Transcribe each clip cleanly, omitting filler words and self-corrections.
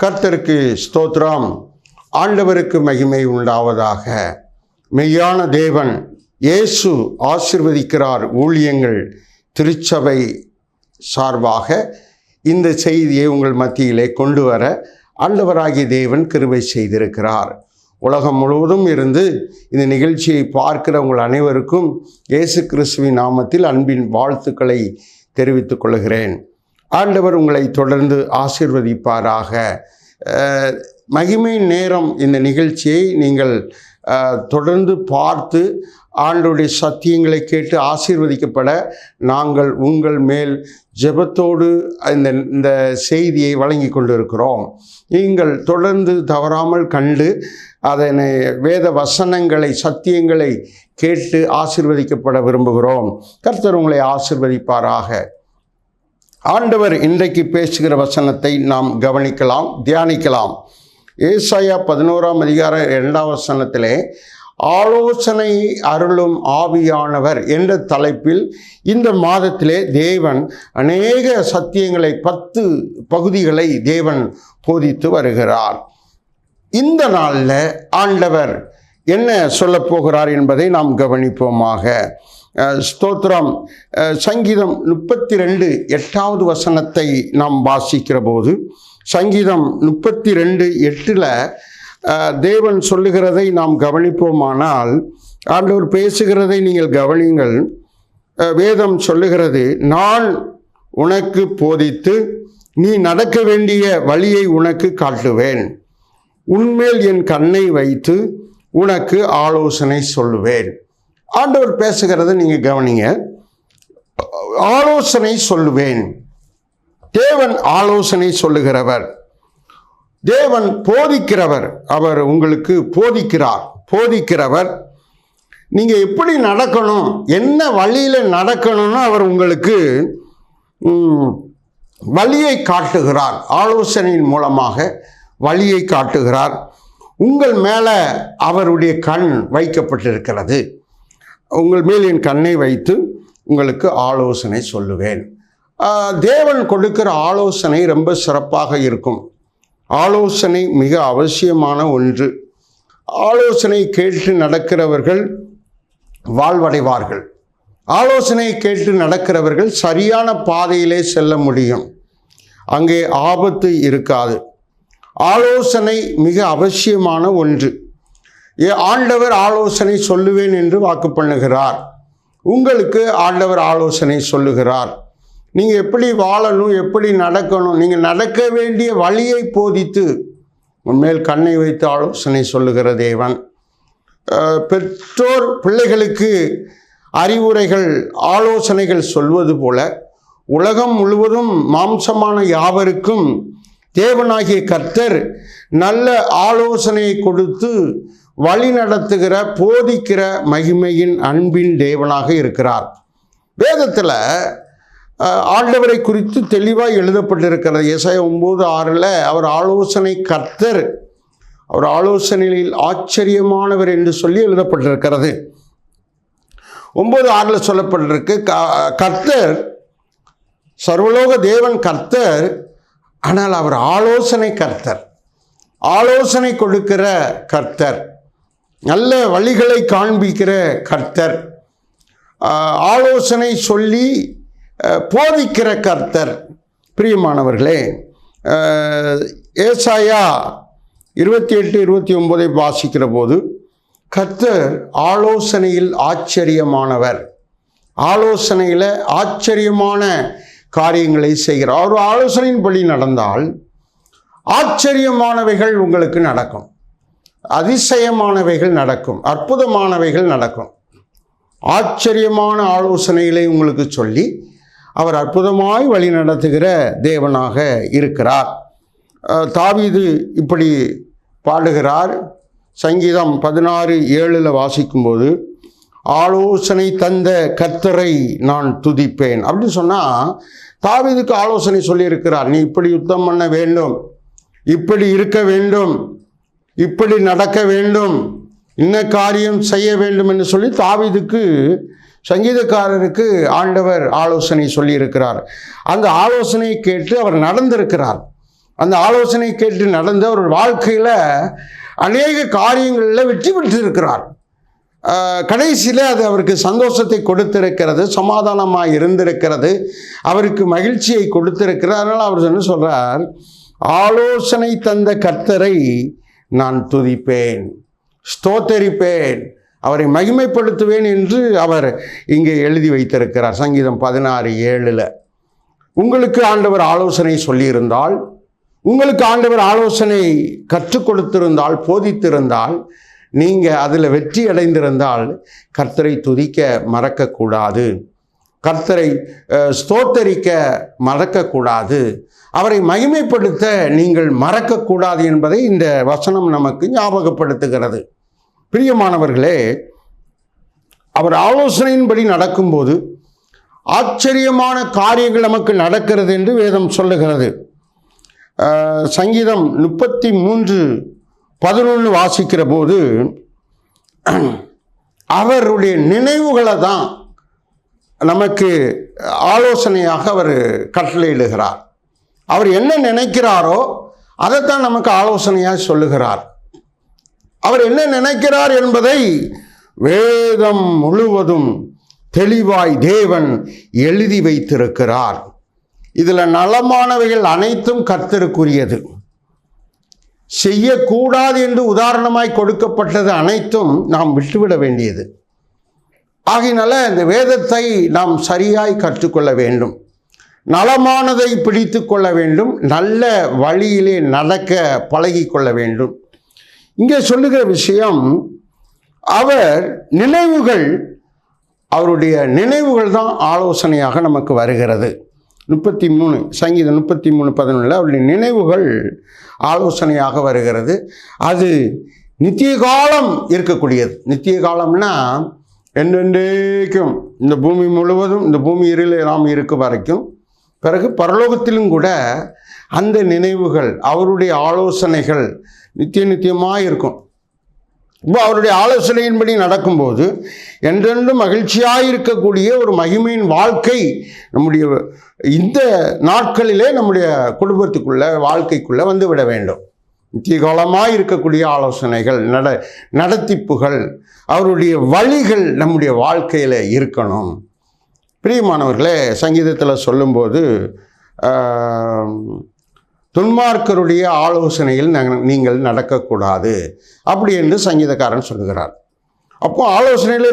கர்த்தருக்கு ஸ்தோத்திரம். ஆண்டவருக்கு மகிமை உண்டாவதாக. மெய்யான தேவன் இயேசு ஆசீர்வதிக்கிறார் ஊழியங்கள் திருச்சபை சார்பாக இந்த செய்தியை உங்கள் மத்தியிலே கொண்டு வர ஆண்டவராகிய தேவன் கிருபை செய்திருக்கிறார். உலகம் முழுவதும் இருந்து இந்த நிகழ்ச்சியை பார்க்கிற உங்கள் அனைவருக்கும் இயேசு கிறிஸ்துவின் நாமத்தில் அன்பின் வாழ்த்துக்களை தெரிவித்துக் கொள்கிறேன். ஆண்டவர் உங்களை தொடர்ந்து ஆசீர்வதிப்பாராக. மகிமை நேரம் இந்த நிகழ்ச்சியை நீங்கள் தொடர்ந்து பார்த்து ஆண்டவருடைய சத்தியங்களை கேட்டு ஆசீர்வதிக்கப்பட நாங்கள் உங்கள் மேல் ஜெபத்தோடு இந்த செய்தியை வழங்கி கொண்டிருக்கிறோம். நீங்கள் தொடர்ந்து தவறாமல் கண்டு அதனை வேத வசனங்களை சத்தியங்களை கேட்டு ஆசீர்வதிக்கப்பட விரும்புகிறோம். கர்த்தர் உங்களை ஆசீர்வதிப்பாராக. ஆண்டவர் இன்றைக்கு பேசுகிற வசனத்தை நாம் கவனிக்கலாம், தியானிக்கலாம். ஏசாயா 11ஆம் அதிகாரம் 2ஆம் வசனத்திலே ஆலோசனை அருளும் ஆவியானவர் என்ற தலைப்பில் இந்த மாதத்திலே தேவன் அநேக சத்தியங்களை 10 பகுதிகளை தேவன் போதித்து வருகிறார். இந்த நாளில் ஆண்டவர் என்ன சொல்லப் போகிறார் என்பதை நாம் கவனிப்போமாக. ஸ்தோத்திரம். சங்கீதம் 32:8 வசனத்தை நாம் வாசிக்கிற போது, சங்கீதம் 32:8 தேவன் சொல்லுகிறதை நாம் கவனிப்போமானால், ஆண்டவர் பேசுகிறதை நீங்கள் கவனிங்கள். வேதம் சொல்லுகிறது, நான் உனக்கு போதித்து நீ நடக்க வேண்டிய வழியை உனக்கு காட்டுவேன், உன்மேல் என் கண்ணை வைத்து உனக்கு ஆலோசனை சொல்லுவேன். ஆண்டவர் பேசுகிறத நீங்கள் கவனிங்க. ஆலோசனை சொல்லுவேன். தேவன் ஆலோசனை சொல்லுகிறவர், தேவன் போதிக்கிறவர். அவர் உங்களுக்கு போதிக்கிறவர். நீங்கள் எப்படி நடக்கணும், என்ன வழியில் நடக்கணும்னு அவர் உங்களுக்கு வழியை காட்டுகிறார். ஆலோசனையின் மூலமாக வழியை காட்டுகிறார். உங்கள் மேலே அவருடைய கண் வைக்கப்பட்டிருக்கிறது. உங்கள் மேல் என் கண்ணை வைத்து உங்களுக்கு ஆலோசனை சொல்லுவேன். தேவன் கொடுக்கிற ஆலோசனை ரொம்ப சிறப்பாக இருக்கும். ஆலோசனை மிக அவசியமான ஒன்று. ஆலோசனை கேட்டு நடக்கிறவர்கள் வாழ்வடைவார்கள். ஆலோசனை கேட்டு நடக்கிறவர்கள் சரியான பாதையிலே செல்ல முடியும். அங்கே ஆபத்து இருக்காது. ஆலோசனை மிக அவசியமான ஒன்று. ஆண்டவர் ஆலோசனை சொல்லுவேன் என்று வாக்கு பண்ணுகிறார். உங்களுக்கு ஆண்டவர் ஆலோசனை சொல்லுகிறார். நீங்கள் எப்படி வாழணும், எப்படி நடக்கணும், நீங்கள் நடக்க வேண்டிய வழியை போதித்து உன்மேல் கண்ணை வைத்து ஆலோசனை சொல்லுகிற தேவன். பெற்றோர் பிள்ளைகளுக்கு அறிவுரைகள் ஆலோசனைகள் சொல்வது போல உலகம் முழுவதும் மாம்சமான யாவருக்கும் தேவனாகிய கர்த்தர் நல்ல ஆலோசனையை கொடுத்து வழி நடத்துகிற போதிக்கிற மகிமையின் அன்பின் தேவனாக இருக்கிறார். வேதத்தில் ஆண்டவரை குறித்து தெளிவாக எழுதப்பட்டிருக்கிறது. ஏசாயா 9:6 அவர் ஆலோசனை கர்த்தர், அவர் ஆலோசனையில் ஆச்சரியமானவர் என்று சொல்லி எழுதப்பட்டிருக்கிறது. 9:6 சொல்லப்பட்டிருக்கு, கர்த்தர் சர்வலோக தேவன் கர்த்தர், ஆனால் அவர் ஆலோசனை கர்த்தர், ஆலோசனை கொடுக்கிற கர்த்தர், நல்ல வழிகளை காண்பிக்கிற கர்த்தர், ஆலோசனை சொல்லி போதிக்கிற கர்த்தர். பிரியமானவர்களே, ஏசாயா 28:29 வாசிக்கிற போது, கர்த்தர் ஆலோசனையில் ஆச்சரியமானவர், ஆலோசனையில் ஆச்சரியமான காரியங்களை செய்கிறார். அவர் ஆலோசனையின்படி நடந்தால் ஆச்சரியமானவைகள் உங்களுக்கு நடக்கும், அதிசயமானவைகள் நடக்கும், அற்புதமானவைகள் நடக்கும். ஆச்சரியமான ஆலோசனைகளை உங்களுக்கு சொல்லி அவர் அற்புதமாய் வழி நடத்துகிற தேவனாக இருக்கிறார். தாவீது இப்படி பாடுகிறார். சங்கீதம் 16:7 வாசிக்கும்போது, ஆலோசனை தந்த கர்த்தரை நான் துதிப்பேன் அப்படின்னு சொன்னால், தாவீதுக்கு ஆலோசனை சொல்லியிருக்கிறார். நீ இப்படி யுத்தம் பண்ண வேண்டும், இப்படி இருக்க வேண்டும், இப்படி நடக்க வேண்டும், இன்ன காரியம் செய்ய வேண்டும் என்று சொல்லி தாவீதுக்கு சங்கீதக்காரருக்கு ஆண்டவர் ஆலோசனை சொல்லியிருக்கிறார். அந்த ஆலோசனையை கேட்டு அவர் நடந்திருக்கிறார். அந்த ஆலோசனை கேட்டு நடந்த ஒரு வாழ்க்கையில் அநேக காரியங்களில் வெற்றி பெற்றிருக்கிறார். கடைசியில் அது அவருக்கு சந்தோஷத்தை கொடுத்திருக்கிறது, சமாதானமாக இருந்திருக்கிறது, அவருக்கு மகிழ்ச்சியை கொடுத்திருக்கிறார். அதனால் அவர் என்ன சொல்கிறார், ஆலோசனை தந்த கர்த்தரை நான் துதிப்பேன், ஸ்தோத்தரிப்பேன், அவரை மகிமைப்படுத்துவேன் என்று அவர் இங்கே எழுதி வைத்திருக்கிறார். சங்கீதம் 16:7. உங்களுக்கு ஆண்டவர் ஆலோசனை சொல்லியிருந்தால், உங்களுக்கு ஆண்டவர் ஆலோசனை கற்றுக் கொடுத்திருந்தால், போதித்திருந்தால், நீங்கள் அதில் வெற்றி அடைந்திருந்தால் கர்த்தரை துதிக்க மறக்கக்கூடாது, கர்த்தரை ஸ்தோத்தரிக்க மறக்கக்கூடாது, அவரை மகிமைப்படுத்த நீங்கள் மறக்கக்கூடாது என்பதை இந்த வசனம் நமக்கு ஞாபகப்படுத்துகிறது. பிரியமானவர்களே, அவர் ஆலோசனையின்படி நடக்கும்போது ஆச்சரியமான காரியங்கள் நமக்கு நடக்கிறது என்று வேதம் சொல்லுகிறது. சங்கீதம் 33:11 வாசிக்கிற போது அவருடைய நினைவுகளை தான் நமக்கு ஆலோசனையாக அவர் கட்டளையிடுகிறார். அவர் என்ன நினைக்கிறாரோ அதைத்தான் நமக்கு ஆலோசனையாக சொல்லுகிறார். அவர் என்ன நினைக்கிறார் என்பதை வேதம் முழுவதும் தெளிவாய் தேவன் எழுதி வைத்திருக்கிறார். இதில் நலமானவைகள் அனைத்தும் கர்த்தருக்குரியது, செய்யக்கூடாது என்று உதாரணமாய் கொடுக்கப்பட்டது அனைத்தும் நாம் விட்டுவிட வேண்டியது. ஆகையினால இந்த வேதத்தை நாம் சரியாய் கற்றுக்கொள்ள வேண்டும், நலமானதை பிடித்து கொள்ள வேண்டும், நல்ல வழியிலே நடக்க பழகி கொள்ள வேண்டும். இங்கே சொல்லுகிற விஷயம், அவர் நினைவுகள், அவருடைய நினைவுகள் தான் ஆலோசனையாக நமக்கு வருகிறது. 33 சங்கீதம் 33:11 அவருடைய நினைவுகள் ஆலோசனையாக வருகிறது. அது நித்திய காலம் இருக்கக்கூடியது. நித்திய காலம்னா என்றென்றைக்கும், இந்த பூமி முழுவதும், இந்த பூமியில் நாம் இருக்கும் வரைக்கும், பிறகு பரலோகத்திலும் கூட அந்த நினைவுகள், அவருடைய ஆலோசனைகள் நித்தியமாக இருக்கும். இப்போ அவருடைய ஆலோசனையின்படி நடக்கும்போது என்றென்றும் மகிழ்ச்சியாக இருக்கக்கூடிய ஒரு மகிமையின் வாழ்க்கை நம்முடைய இந்த நாட்களிலே நம்முடைய குடும்பத்துக்குள்ள, வாழ்க்கைக்குள்ளே வந்துவிட வேண்டும். நித்திய காலமாக இருக்கக்கூடிய ஆலோசனைகள், நடத்திப்புகள், அவருடைய வழிகள் நம்முடைய வாழ்க்கையில் இருக்கணும். பிரியமானவர்களே, சங்கீதத்தில் சொல்லும்போது துன்மார்க்கருடைய ஆலோசனையில் நீங்கள் நடக்கக்கூடாது அப்படி என்று சங்கீதக்காரன் சொல்லுகிறார். அப்போ ஆலோசனையில்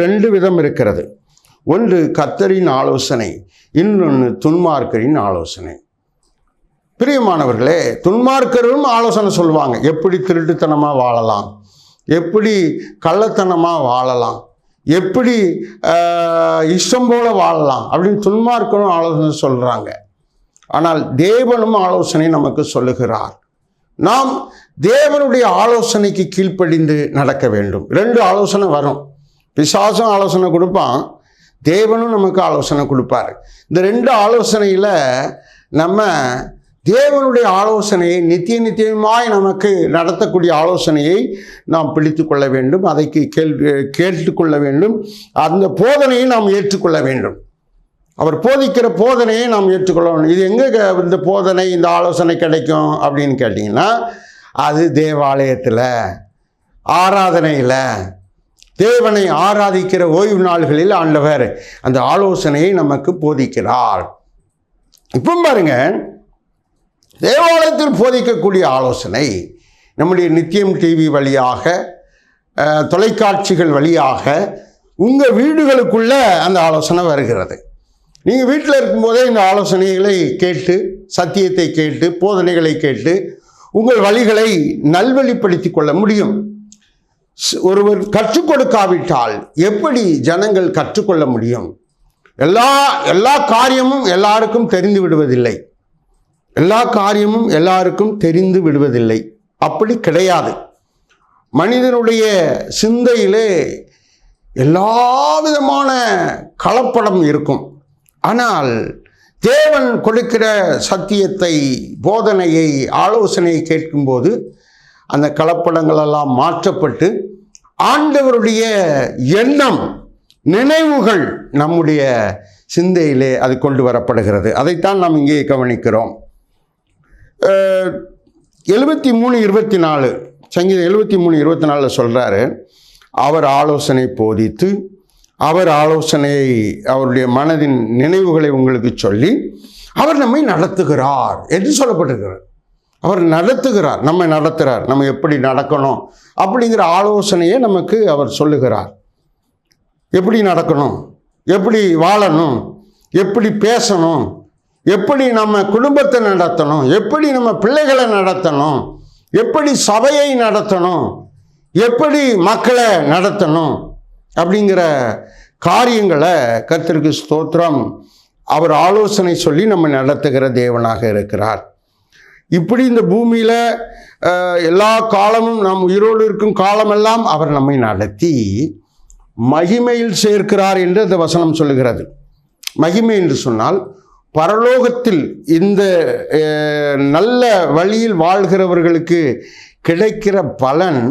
ரெண்டு விதம் இருக்கிறது. ஒன்று கர்த்தரின் ஆலோசனை, இன்னொன்று துன்மார்க்கரின் ஆலோசனை. பிரியமானவர்களே, துன்மார்க்கரும் ஆலோசனை சொல்லுவாங்க, எப்படி திருட்டுத்தனமாக வாழலாம், எப்படி கள்ளத்தனமாக வாழலாம், எப்படி இஷ்டம் போல வாழலாம் அப்படின்னு துன்மார்க்கரும் ஆலோசனை சொல்கிறாங்க. ஆனால் தேவனும் ஆலோசனை நமக்கு சொல்லுகிறார். நாம் தேவனுடைய ஆலோசனைக்கு கீழ்ப்படிந்து நடக்க வேண்டும். 2 ஆலோசனை வரும். பிசாசும் ஆலோசனை கொடுப்பான், தேவனும் நமக்கு ஆலோசனை கொடுப்பார். இந்த 2 ஆலோசனையில் நம்ம தேவனுடைய ஆலோசனையை, நித்தியமாய் நமக்கு நடத்தக்கூடிய ஆலோசனையை நாம் பிடித்து கொள்ள வேண்டும், அதை கேட்டுக்கொள்ள வேண்டும், அந்த போதனையை நாம் ஏற்றுக்கொள்ள வேண்டும். அவர் போதிக்கிற போதனையை நாம் ஏற்றுக்கொள்ளணும். இது எங்கே இந்த போதனை, இந்த ஆலோசனை கிடைக்கும் அப்படின்னு கேட்டிங்கன்னா, அது தேவாலயத்தில், ஆராதனையில், தேவனை ஆராதிக்கிற ஓய்வு நாள்களில் ஆண்டவர் அந்த ஆலோசனையை நமக்கு போதிக்கிறார். இப்போ பாருங்க, தேவாலயத்தில் போதிக்கக்கூடிய ஆலோசனை நம்முடைய நித்தியம் டிவி வழியாக, தொலைக்காட்சிகள் வழியாக உங்கள் வீடுகளுக்குள்ளே அந்த ஆலோசனை வருகிறது. நீங்கள் வீட்டில் இருக்கும்போதே இந்த ஆலோசனைகளை கேட்டு, சத்தியத்தை கேட்டு, போதனைகளை கேட்டு உங்கள் வழிகளை நல்வழிப்படுத்தி கொள்ள முடியும். ஒருவர் கற்றுக் கொடுக்காவிட்டால் எப்படி ஜனங்கள் கற்றுக்கொள்ள முடியும்? எல்லா காரியமும் எல்லாருக்கும் தெரிந்து விடுவதில்லை. எல்லா காரியமும் எல்லாருக்கும் தெரிந்து விடுவதில்லை. அப்படி கிடையாது. மனிதனுடைய சிந்தையிலே எல்லா விதமான கலப்படம் இருக்கும். ஆனால் தேவன் கொடுக்கிற சத்தியத்தை, போதனையை, ஆலோசனையை கேட்கும்போது அந்த கலப்படங்களெல்லாம் மாற்றப்பட்டு ஆண்டவருடைய எண்ணம், நினைவுகள் நம்முடைய சிந்தையிலே அது கொண்டு வரப்படுகிறது. அதைத்தான் நாம் இங்கே கவனிக்கிறோம். 73:24 சங்கீதம் 73:24 சொல்கிறாரு, அவர் ஆலோசனை போதித்து அவர் ஆலோசனையை அவருடைய மனதின் நினைவுகளை உங்களுக்கு சொல்லி அவர் நம்மை நடத்துகிறார் என்று சொல்லப்பட்டிருக்கிறார். அவர் நடத்துகிறார், நம்மை நடத்துகிறார். நம்ம எப்படி நடக்கணும் அப்படிங்கிற ஆலோசனையை நமக்கு அவர் சொல்லுகிறார். எப்படி நடக்கணும், எப்படி வாழணும், எப்படி பேசணும், எப்படி நம்ம குடும்பத்தை நடத்தணும், எப்படி நம்ம பிள்ளைகளை நடத்தணும், எப்படி சபையை நடத்தணும், எப்படி மக்களை நடத்தணும் அப்படிங்கிற காரியங்களை கர்த்தருக்கு ஸ்தோத்திரம் அவர் ஆலோசனை சொல்லி நம்ம நடத்துகிற தேவனாக இருக்கிறார். இப்படி இந்த பூமியில் எல்லா காலமும் நாம் உயிரோடு இருக்கும் காலமெல்லாம் அவர் நம்மை நடத்தி மகிமையில் சேர்க்கிறார் என்று அந்த வசனம் சொல்லுகிறது. மகிமை என்று சொன்னால் பரலோகத்தில் இந்த நல்ல வழியில் வாழ்கிறவர்களுக்கு கிடைக்கிற பலன்,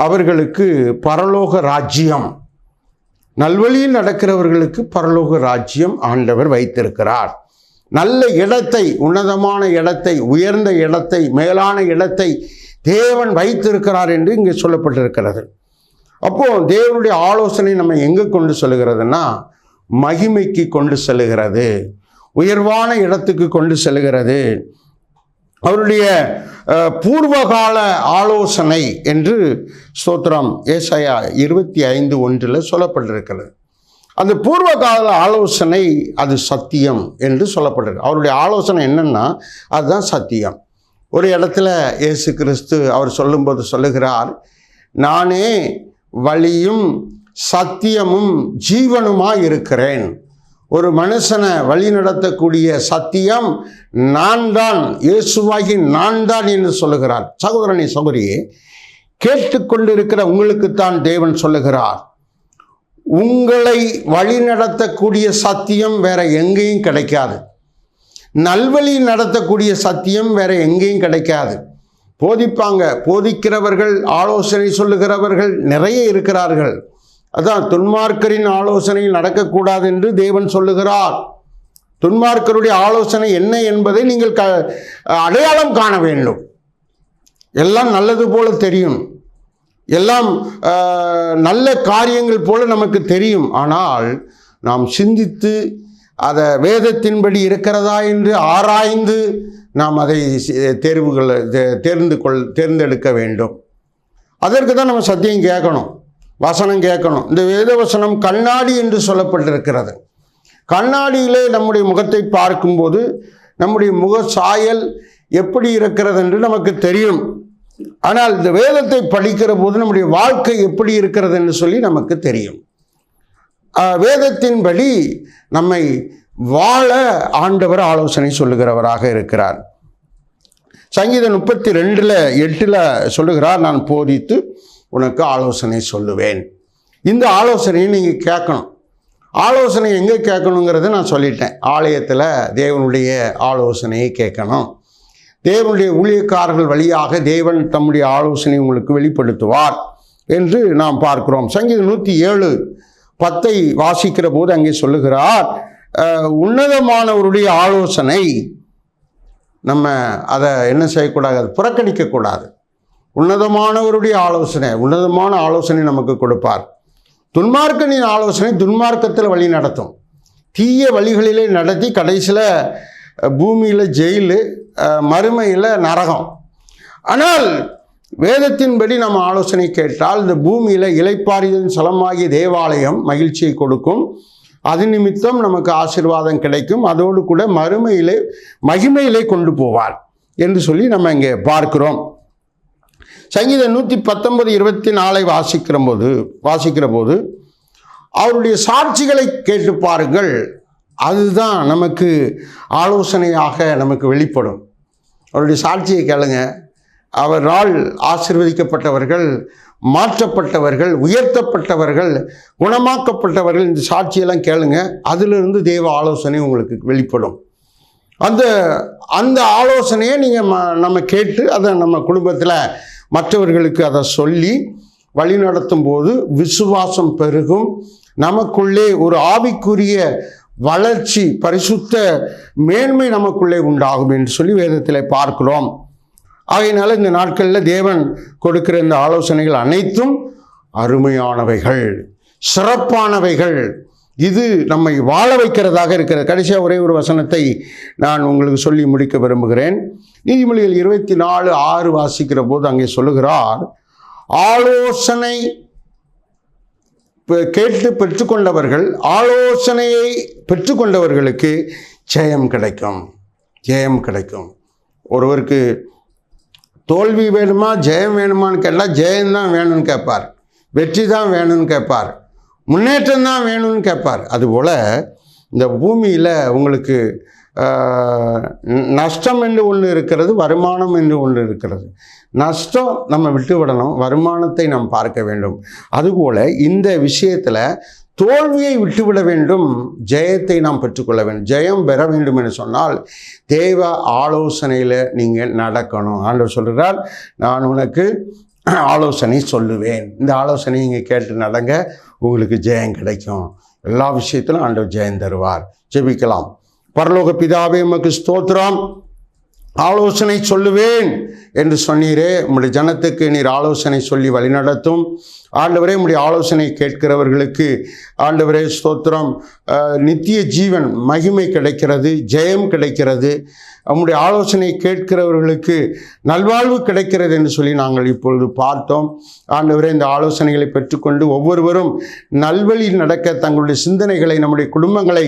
அவர்களுக்கு பரலோக ராஜ்யம். நல்வழியில் நடக்கிறவர்களுக்கு பரலோக ராஜ்யம் ஆண்டவர் வைத்திருக்கிறார். நல்ல இடத்தை, உன்னதமான இடத்தை, உயர்ந்த இடத்தை, மேலான இடத்தை தேவன் வைத்திருக்கிறார் என்று இங்கே சொல்லப்பட்டிருக்கிறது. அப்போது தேவனுடைய ஆலோசனை நம்ம எங்கே கொண்டு செல்கிறதுனா மகிமைக்கு கொண்டு செல்கிறது, உயர்வான இடத்துக்கு கொண்டு செல்கிறது. அவருடைய பூர்வகால ஆலோசனை என்று ஸ்தோத்திரம் ஏசாயா 25:1 சொல்லப்பட்டிருக்கிறது. அந்த பூர்வகால ஆலோசனை அது சத்தியம் என்று சொல்லப்பட்டிருக்கு. அவருடைய ஆலோசனை என்னன்னா அதுதான் சத்தியம். ஒரு இடத்துல இயேசு கிறிஸ்து அவர் சொல்லும்போது சொல்லுகிறார், நானே வழியும் சத்தியமும் ஜீவனுமாய் இருக்கிறேன். ஒரு மனுஷனை வழி நடத்தக்கூடிய சத்தியம் நான் தான், இயேசுவாகி நான் தான் என்று சொல்லுகிறார். சகோதரனே சகோதரியே, கேட்டுக்கொண்டிருக்கிற உங்களுக்குத்தான் தேவன் சொல்லுகிறார், உங்களை வழி நடத்தக்கூடிய சத்தியம் வேற எங்கேயும் கிடைக்காது. நல்வழி நடத்தக்கூடிய சத்தியம் வேற எங்கேயும் கிடைக்காது. போதிப்பாங்க, போதிக்கிறவர்கள், ஆலோசனை சொல்லுகிறவர்கள் நிறைய இருக்கிறார்கள். அதான் துன்மார்க்கரின் ஆலோசனையில் நடக்கக்கூடாது என்று தேவன் சொல்லுகிறார். துன்மார்க்கருடைய ஆலோசனை என்ன என்பதை நீங்கள் அடையாளம் காண வேண்டும். எல்லாம் நல்லது போல தெரியும், எல்லாம் நல்ல காரியங்கள் போல நமக்கு தெரியும். ஆனால் நாம் சிந்தித்து அதை வேதத்தின்படி இருக்கிறதா என்று ஆராய்ந்து நாம் அதை தேர்ந்தெடுக்க வேண்டும். அதற்கு தான் நம்ம சத்தியம் கேட்கணும், வசனம் கேட்கணும். இந்த வேத வசனம் கண்ணாடி என்று சொல்லப்பட்டிருக்கிறது. கண்ணாடியிலே நம்முடைய முகத்தை பார்க்கும்போது நம்முடைய முக சாயல் எப்படி இருக்கிறது என்று நமக்கு தெரியும். ஆனால் இந்த வேதத்தை படிக்கிற போது நம்முடைய வாழ்க்கை எப்படி இருக்கிறது என்று சொல்லி நமக்கு தெரியும். வேதத்தின்படி நம்மை வாழ ஆண்டவர் ஆலோசனை சொல்லுகிறவராக இருக்கிறார். சங்கீதம் 32:8 சொல்லுகிறார், நான் போதித்து உனக்கு ஆலோசனை சொல்லுவேன். இந்த ஆலோசனையை நீங்கள் கேட்கணும். ஆலோசனை எங்கே கேட்கணுங்கிறத நான் சொல்லிட்டேன். ஆலயத்தில் தேவனுடைய ஆலோசனையை கேட்கணும். தேவனுடைய ஊழியக்காரர்கள் வழியாக தேவன் தம்முடைய ஆலோசனை உங்களுக்கு வெளிப்படுத்துவார் என்று நாம் பார்க்கிறோம். சங்கீதம் 107:10 வாசிக்கிற போது அங்கே சொல்லுகிறார், உன்னதமானவருடைய ஆலோசனை நம்ம அதை என்ன செய்யக்கூடாது, அதை புறக்கணிக்கக்கூடாது. உன்னதமானவருடைய ஆலோசனை, உன்னதமான ஆலோசனை நமக்கு கொடுப்பார். துன்மார்க்கனின் ஆலோசனை துன்மார்க்கத்தில் வழி நடத்தும், தீய வழிகளிலே நடத்தி கடைசியில் பூமியில் ஜெயிலு, மறுமையில் நரகம். ஆனால் வேதத்தின்படி நம்ம ஆலோசனை கேட்டால் இந்த பூமியில் இளைப்பாறுதலின் ஸ்தலமாகிய தேவாலயம் மகிழ்ச்சியை கொடுக்கும். அது நிமித்தம் நமக்கு ஆசீர்வாதம் கிடைக்கும். அதோடு கூட மறுமையிலே மகிமையிலே கொண்டு போவார் என்று சொல்லி நம்ம இங்கே பார்க்கிறோம். சங்கீதம் 119:24 வாசிக்கிற போது அவருடைய சாட்சிகளை கேட்டு பாருங்கள், அதுதான் நமக்கு ஆலோசனையாக நமக்கு வெளிப்படும். அவருடைய சாட்சியை கேளுங்க. அவரால் ஆசீர்வதிக்கப்பட்டவர்கள், மாற்றப்பட்டவர்கள், உயர்த்தப்பட்டவர்கள், குணமாக்கப்பட்டவர்கள், இந்த சாட்சியெல்லாம் கேளுங்க. அதிலிருந்து தேவ ஆலோசனை உங்களுக்கு வெளிப்படும். அந்த ஆலோசனையை நீங்கள் நம்ம கேட்டு அதை நம்ம குடும்பத்தில் மற்றவர்களுக்கு அதை சொல்லி வழி நடத்தும் போது விசுவாசம் பெருகும். நமக்குள்ளே ஒரு ஆவிக்குரிய வளர்ச்சி, பரிசுத்த மேன்மை நமக்குள்ளே உண்டாகும் என்று சொல்லி வேதத்தில் பார்க்கிறோம். ஆகையினால இந்த நாட்களில் தேவன் கொடுக்கிற இந்த ஆலோசனைகள் அனைத்தும் அருமையானவைகள், சிறப்பானவைகள். இது நம்மை வாழ வைக்கிறதாக இருக்கிறது. கடைசியாக ஒரே ஒரு வசனத்தை நான் உங்களுக்கு சொல்லி முடிக்க விரும்புகிறேன். நீதிமொழிகள் 24:6 வாசிக்கிற போது அங்கே சொல்லுகிறார், ஆலோசனை கேட்டு பெற்றுக்கொண்டவர்கள், ஆலோசனையை பெற்றுக்கொண்டவர்களுக்கு ஜெயம் கிடைக்கும், ஜெயம் கிடைக்கும். ஒருவருக்கு தோல்வி வேணுமா ஜெயம் வேணுமான்னு கேட்டால் ஜெயம்தான் வேணும்னு கேட்பார், வெற்றி தான் வேணும்னு கேட்பார், முன்னேற்றம் தான் வேணும்னு கேட்பார். அதுபோல் இந்த பூமியில் உங்களுக்கு நஷ்டம் என்று ஒன்று இருக்கிறது, வருமானம் என்று ஒன்று இருக்கிறது. நஷ்டம் நம்ம விட்டு விடணும், வருமானத்தை நாம் பார்க்க வேண்டும். அதுபோல் இந்த விஷயத்தில் தோல்வியை விட்டுவிட வேண்டும், ஜெயத்தை நாம் பெற்றுக்கொள்ள வேண்டும். ஜெயம் பெற வேண்டும் என்று சொன்னால் தேவ ஆலோசனையில் நீங்கள் நடக்கணும். ஆண்டவர் சொல்கிறார், நான் உனக்கு ஆலோசனை சொல்லுவேன், இந்த ஆலோசனை நீங்கள் கேட்டு நடங்க, உங்களுக்கு ஜெயம் கிடைக்கும். எல்லா விஷயத்திலும் ஆண்டவர் ஜெயம் தருவார். ஜெபிக்கலாம். பரலோக பிதாவே, உமக்கு ஸ்தோத்திரம். ஆலோசனை சொல்லுவேன் என்று சொன்னீரே, உம்முடைய ஜனத்துக்கு நீர் ஆலோசனை சொல்லி வழிநடத்தும். ஆண்டவரே, உம்முடைய ஆலோசனை கேட்கிறவர்களுக்கு ஆண்டவரே ஸ்தோத்திரம், நித்திய ஜீவன், மகிமை கிடைக்கிறது, ஜெயம் கிடைக்கிறது. உம்முடைய ஆலோசனை கேட்கிறவர்களுக்கு நல்வாழ்வு கிடைக்கிறது என்று சொல்லி நாங்கள் இப்பொழுது பார்த்தோம். ஆண்டவரே, இந்த ஆலோசனைகளை பெற்றுக்கொண்டு ஒவ்வொருவரும் நல்வழியில் நடக்க தங்களுடைய சிந்தனைகளை, நம்முடைய குடும்பங்களை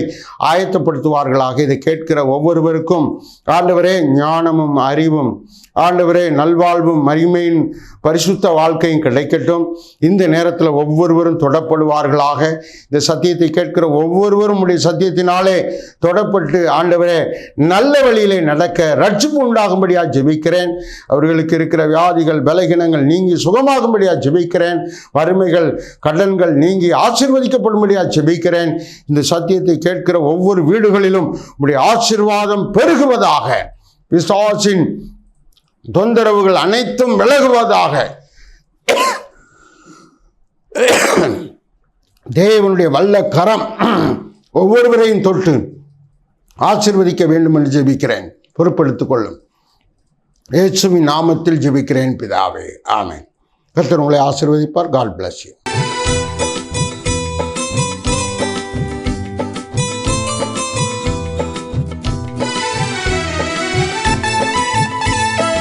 ஆயத்தப்படுத்துவார்களாக. இதை கேட்கிற ஒவ்வொருவருக்கும் ஆண்டவரே ஞானமும் அறிவும், ஆண்டவரே நல்வாழ்வும் மகிமையின் பரிசுத்த வாழ்க்கையும் கிடைக்கட்டும். இந்த நேரத்தில் ஒவ்வொருவரும் தொடப்படுவார்களாக. இந்த சத்தியத்தை கேட்கிற ஒவ்வொருவரும் உடைய சத்தியத்தினாலே தொடப்பட்டு ஆண்டவரே நல்ல வழியிலே நடக்க ரட்சிப்பு உண்டாகும்படியாக ஜெபிக்கிறேன். அவர்களுக்கு இருக்கிற வியாதிகள், பலகீனங்கள் நீங்கி சுகமாகும்படியாக ஜெபிக்கிறேன். வறுமைகள், கடன்கள் நீங்கி ஆசீர்வதிக்கப்படும்படியாக ஜெபிக்கிறேன். இந்த சத்தியத்தை கேட்கிற ஒவ்வொரு வீடுகளிலும் உடைய ஆசீர்வாதம் பெருகுவதாக, பிசாசின் தொந்தரவுகள் அனைத்தும் விலகுவதாக, தேவனுடைய வல்ல கரம் ஒவ்வொருவரையும் தொட்டு ஆசீர்வதிக்க வேண்டும் என்று ஜெபிக்கிறேன். பொறுப்பெடுத்துக் கொள்ளும் இயேசுவின் நாமத்தில் ஜெபிக்கிறேன் பிதாவே, ஆமென். கர்த்தர் உங்களை ஆசீர்வதிப்பார். God bless you.